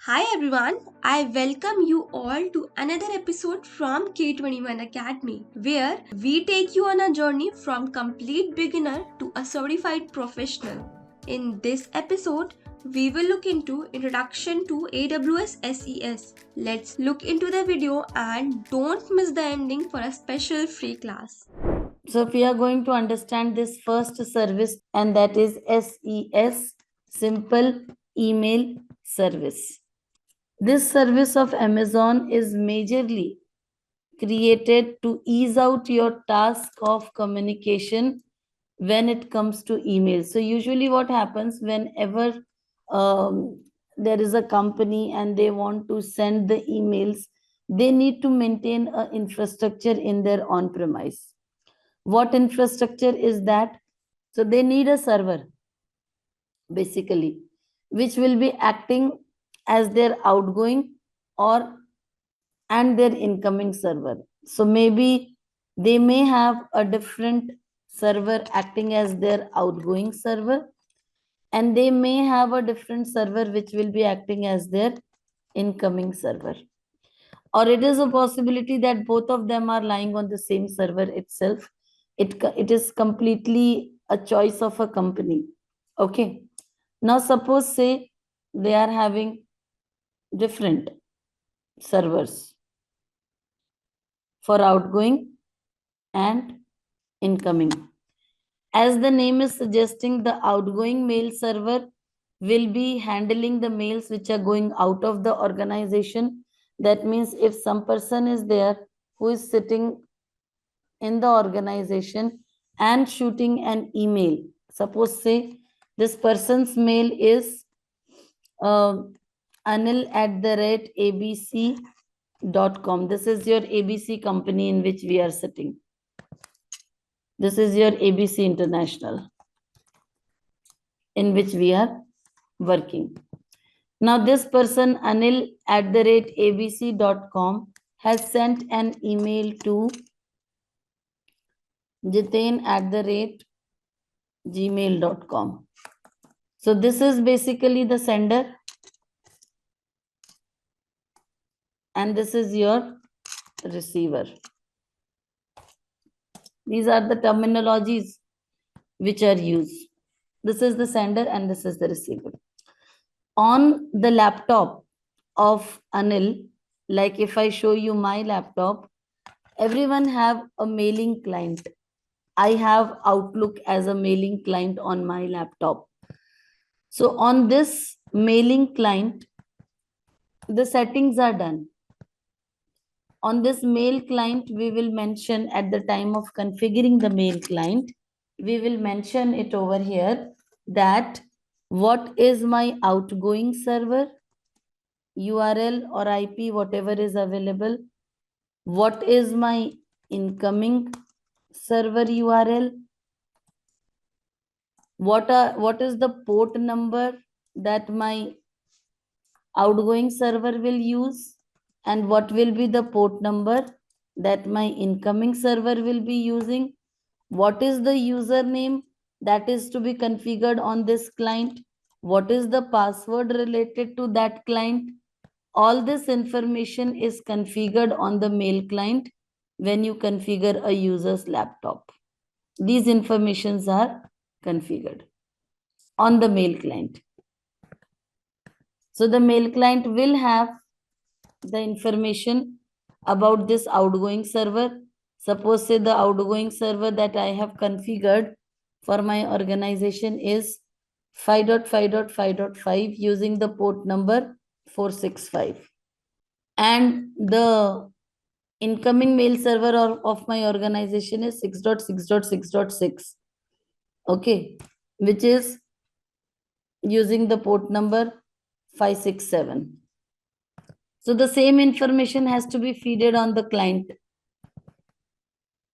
Hi everyone, I welcome you all to another episode from K21 Academy, where we take you on a journey from complete beginner to a certified professional. In this episode, we will look into Introduction to AWS SES. Let's look into the video and don't miss the ending for a special free class. So we are going to understand this first service, and that is SES, Simple Email Service. This service of Amazon is majorly created to ease out your task of communication when it comes to email. So usually what happens whenever there is a company and they want to send the emails, they need to maintain an infrastructure in their on-premise. What infrastructure is that? So they need a server, basically, which will be acting as their outgoing or and their incoming server. So maybe they may have a different server acting as their outgoing server, and they may have a different server which will be acting as their incoming server. Or it is a possibility that both of them are lying on the same server itself. It is completely a choice of a company. Okay. Now suppose say they are having different servers for outgoing and incoming. As the name is suggesting, the outgoing mail server will be handling the mails which are going out of the organization. That means if some person is there who is sitting in the organization and shooting an email, suppose say this person's mail is anil@abc.com. This is your ABC company in which we are sitting. This is your ABC International in which we are working. Now this person anil@abc.com has sent an email to jitain@gmail.com. So this is basically the sender and this is your receiver. These are the terminologies which are used. This is the sender and this is the receiver. On the laptop of Anil, like if I show you my laptop, everyone have a mailing client. I have Outlook as a mailing client on my laptop. So on this mailing client, the settings are done. On this mail client, we will mention at the time of configuring the mail client, we will mention it over here that what is my outgoing server, URL or IP, whatever is available. What is my incoming server URL? What is the port number that my outgoing server will use, and what will be the port number that my incoming server will be using? What is the username that is to be configured on this client? What is the password related to that client? All this information is configured on the mail client when you configure a user's laptop. These informations are configured on the mail client. So the mail client will have the information about this outgoing server. Suppose say the outgoing server that I have configured for my organization is 5.5.5.5 using the port number 465. And the incoming mail server of my organization is 6.6.6.6. Okay, which is using the port number 567. So the same information has to be fed on the client.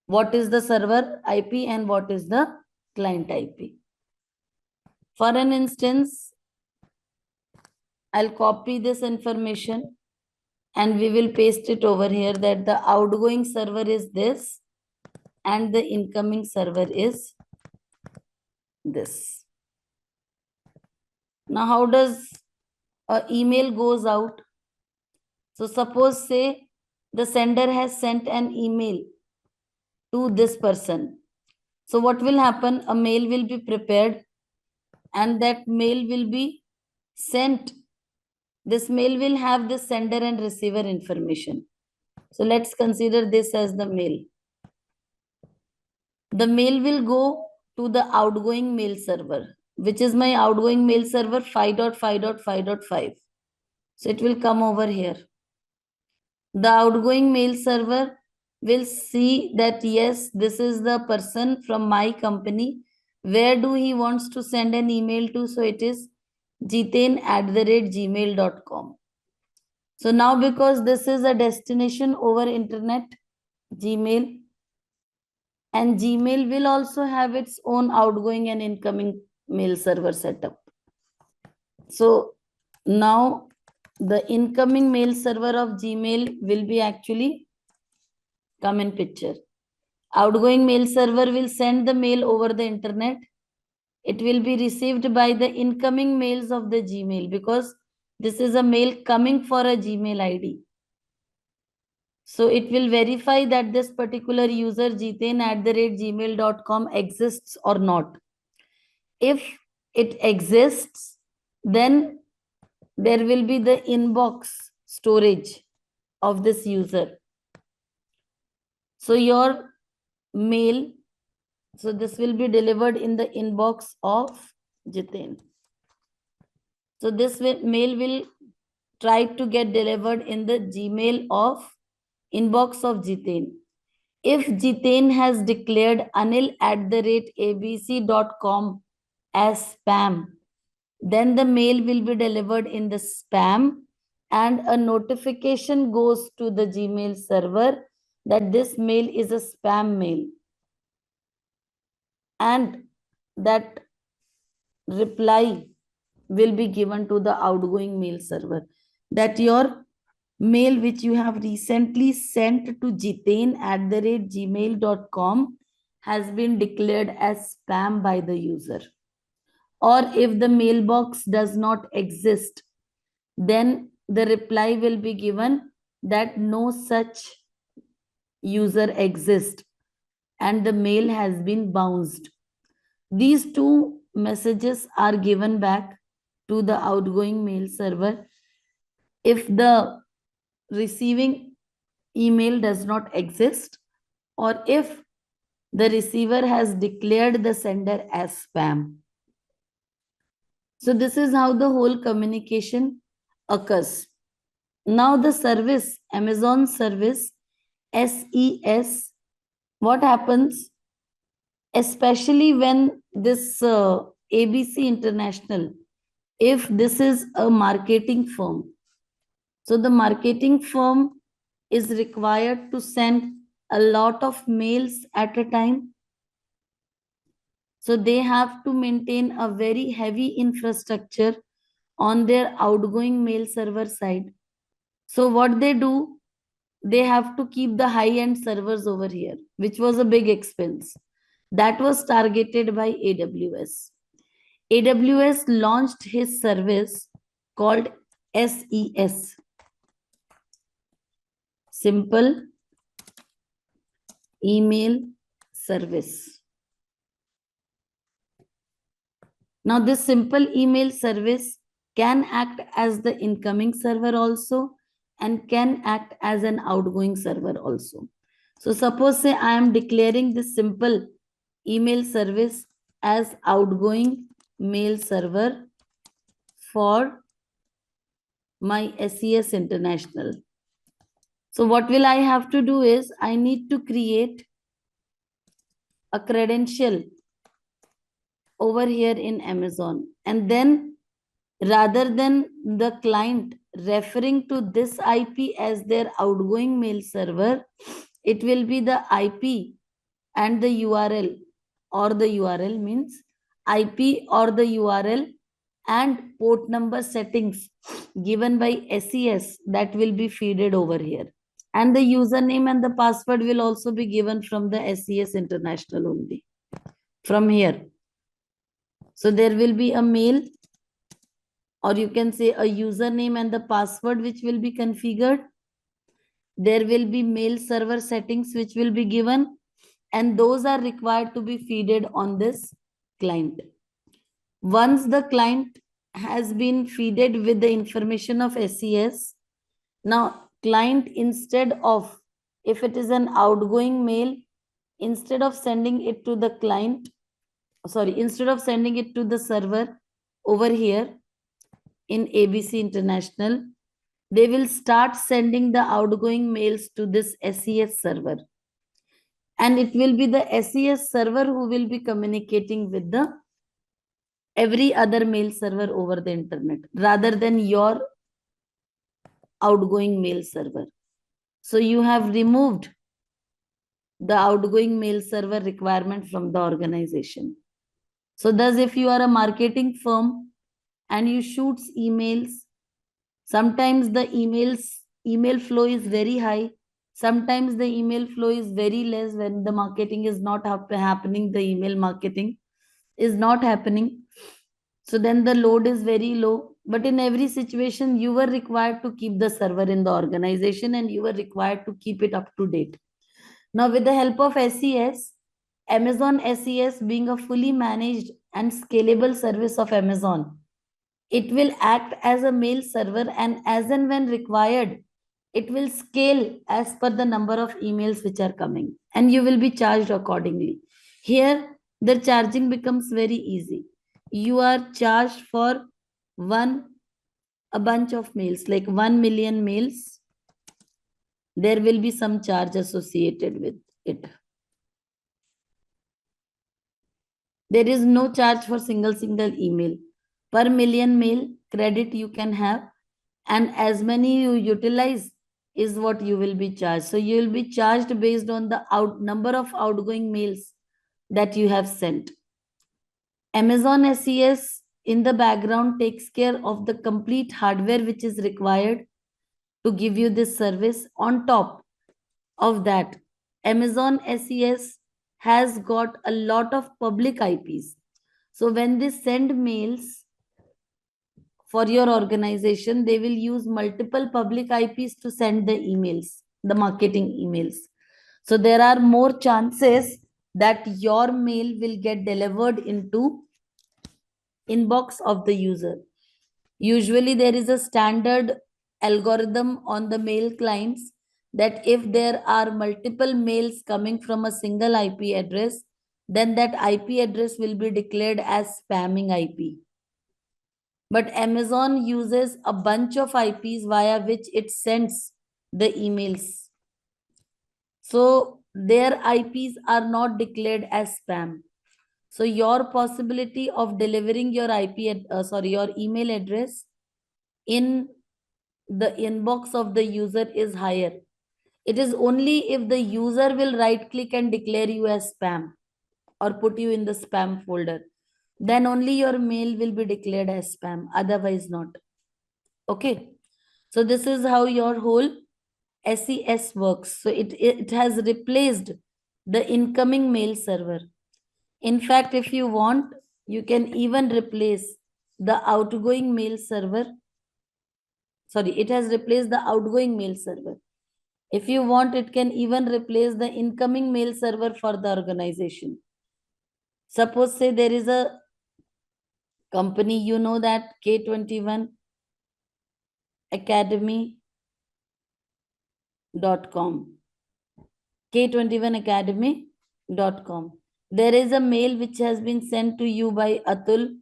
What is the server IP and what is the client IP? For an instance, I'll copy this information and we will paste it over here that the outgoing server is this and the incoming server is this. Now, how does a email goes out. So suppose say the sender has sent an email to this person. So what will happen? A mail will be prepared and that mail will be sent. This mail will have the sender and receiver information. So let's consider this as the mail. The mail will go to the outgoing mail server, which is my outgoing mail server 5.5.5.5. So it will come over here. The outgoing mail server will see that yes, this is the person from my company. Where do he wants to send an email to? So it is jiten@gmail.com. So now because this is a destination over internet, Gmail, and Gmail will also have its own outgoing and incoming mail server setup. So now the incoming mail server of Gmail will be actually come in picture. Outgoing mail server will send the mail over the internet. It will be received by the incoming mails of the Gmail because this is a mail coming for a Gmail ID. So it will verify that this particular user jiten@gmail.com exists or not. If it exists, then there will be the inbox storage of this user. So your mail, so this will be delivered in the inbox of Jiten. So this mail will try to get delivered in the Gmail of inbox of Jiten. If Jiten has declared anil@abc.com as spam, then the mail will be delivered in the spam and a notification goes to the Gmail server that this mail is a spam mail. And that reply will be given to the outgoing mail server that your mail which you have recently sent to jiten@gmail.com has been declared as spam by the user. Or if the mailbox does not exist, then the reply will be given that no such user exists and the mail has been bounced. These two messages are given back to the outgoing mail server if the receiving email does not exist or if the receiver has declared the sender as spam. So this is how the whole communication occurs. Now the service, Amazon service, SES, what happens? Especially when this ABC International, if this is a marketing firm, so the marketing firm is required to send a lot of mails at a time. So they have to maintain a very heavy infrastructure on their outgoing mail server side. So what they do, they have to keep the high-end servers over here, which was a big expense. That was targeted by AWS. AWS launched his service called SES, Simple Email Service. Now this simple email service can act as the incoming server also and can act as an outgoing server also. So suppose say I am declaring this simple email service as outgoing mail server for my SES International. So what will I have to do is I need to create a credential over here in Amazon. And then rather than the client referring to this IP as their outgoing mail server, it will be the IP and the URL, or the URL means IP or the URL and port number settings given by SES that will be feeded over here. And the username and the password will also be given from the SES International only, from here. So there will be a mail or you can say a username and the password which will be configured. There will be mail server settings which will be given, and those are required to be feeded on this client. Once the client has been feeded with the information of SES, now client, instead of, if it is an outgoing mail, instead of sending it to the client, sorry, instead of sending it to the server over here in ABC International, they will start sending the outgoing mails to this SES server. And it will be the SES server who will be communicating with the every other mail server over the internet rather than your outgoing mail server. So you have removed the outgoing mail server requirement from the organization. So thus, if you are a marketing firm and you shoot emails, sometimes the email flow is very high. Sometimes the email flow is very less when the marketing is not happening. The email marketing is not happening. So then the load is very low. But in every situation, you were required to keep the server in the organization and you were required to keep it up to date. Now, with the help of SES, Amazon SES being a fully managed and scalable service of Amazon, it will act as a mail server, and as and when required, it will scale as per the number of emails which are coming, and you will be charged accordingly. Here, the charging becomes very easy. You are charged for a bunch of mails, like 1 million mails. There will be some charge associated with it. There is no charge for single email. Per million mail credit you can have, and as many you utilize is what you will be charged. So you will be charged based on the number of outgoing mails that you have sent. Amazon SES in the background takes care of the complete hardware which is required to give you this service. On top of that, Amazon SES has got a lot of public IPs. So when they send mails for your organization, they will use multiple public IPs to send the emails, the marketing emails. So there are more chances that your mail will get delivered into inbox of the user. Usually there is a standard algorithm on the mail clients that if there are multiple mails coming from a single IP address, then that IP address will be declared as spamming IP. But Amazon uses a bunch of IPs via which it sends the emails. So their IPs are not declared as spam. So your possibility of delivering your your email address in the inbox of the user is higher. It is only if the user will right click and declare you as spam or put you in the spam folder, then only your mail will be declared as spam, otherwise not. Okay. So this is how your whole SES works. So it has replaced the incoming mail server. In fact, if you want, you can even replace the outgoing mail server. Sorry, it has replaced the outgoing mail server. If you want, it can even replace the incoming mail server for the organization. Suppose, say there is a company, you know that K21 Academy.com. K21academy.com. There is a mail which has been sent to you by Atul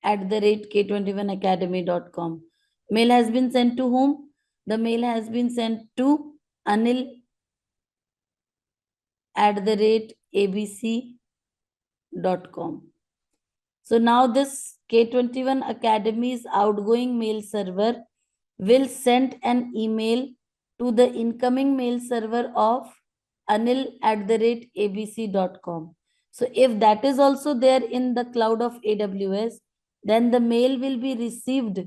at the rate K21academy.com. Mail has been sent to whom? The mail has been sent to Anil at the rate abc.com. So now this K21 Academy's outgoing mail server will send an email to the incoming mail server of Anil at the rate abc.com. So if that is also there in the cloud of AWS, then the mail will be received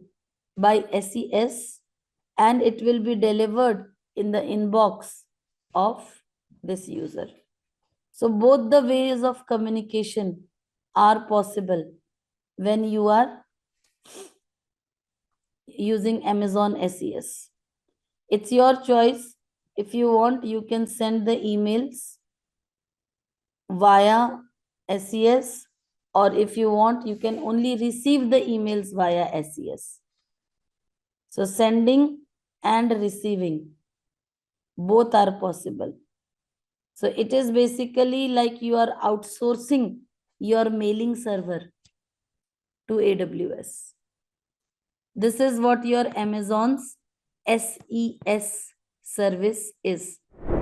by SES and it will be delivered in the inbox of this user. So both the ways of communication are possible when you are using Amazon SES. It's your choice. If you want, you can send the emails via SES, or if you want, you can only receive the emails via SES. So sending and receiving, both are possible. So it is basically like you are outsourcing your mailing server to AWS. This is what your Amazon's SES service is.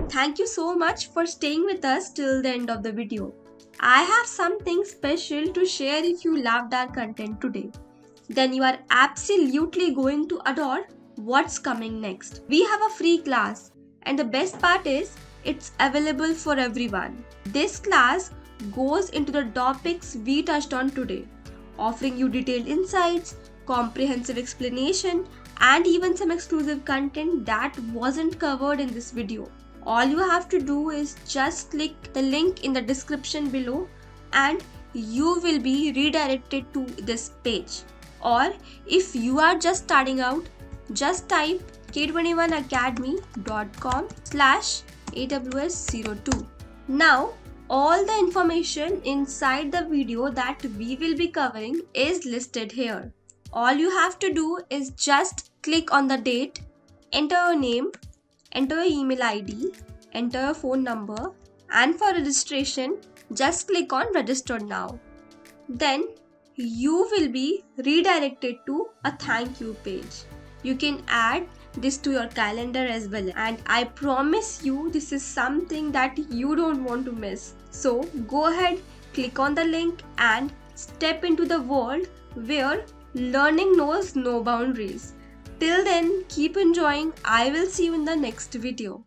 Thank you so much for staying with us till the end of the video. I have something special to share if you loved our content today. Then you are absolutely going to adore what's coming next. We have a free class, and the best part is it's available for everyone. This class goes into the topics we touched on today, offering you detailed insights, comprehensive explanation, and even some exclusive content that wasn't covered in this video. All you have to do is just click the link in the description below and you will be redirected to this page. Or if you are just starting out, just type k21academy.com/AWS02. Now, all the information inside the video that we will be covering is listed here. All you have to do is just click on the date, enter your name, enter your email ID, enter your phone number, and for registration, just click on register now. Then you will be redirected to a thank you page. You can add this to your calendar as well, and I promise you this is something that you don't want to miss. So go ahead, click on the link and step into the world where learning knows no boundaries. Till then, keep enjoying. I will see you in the next video.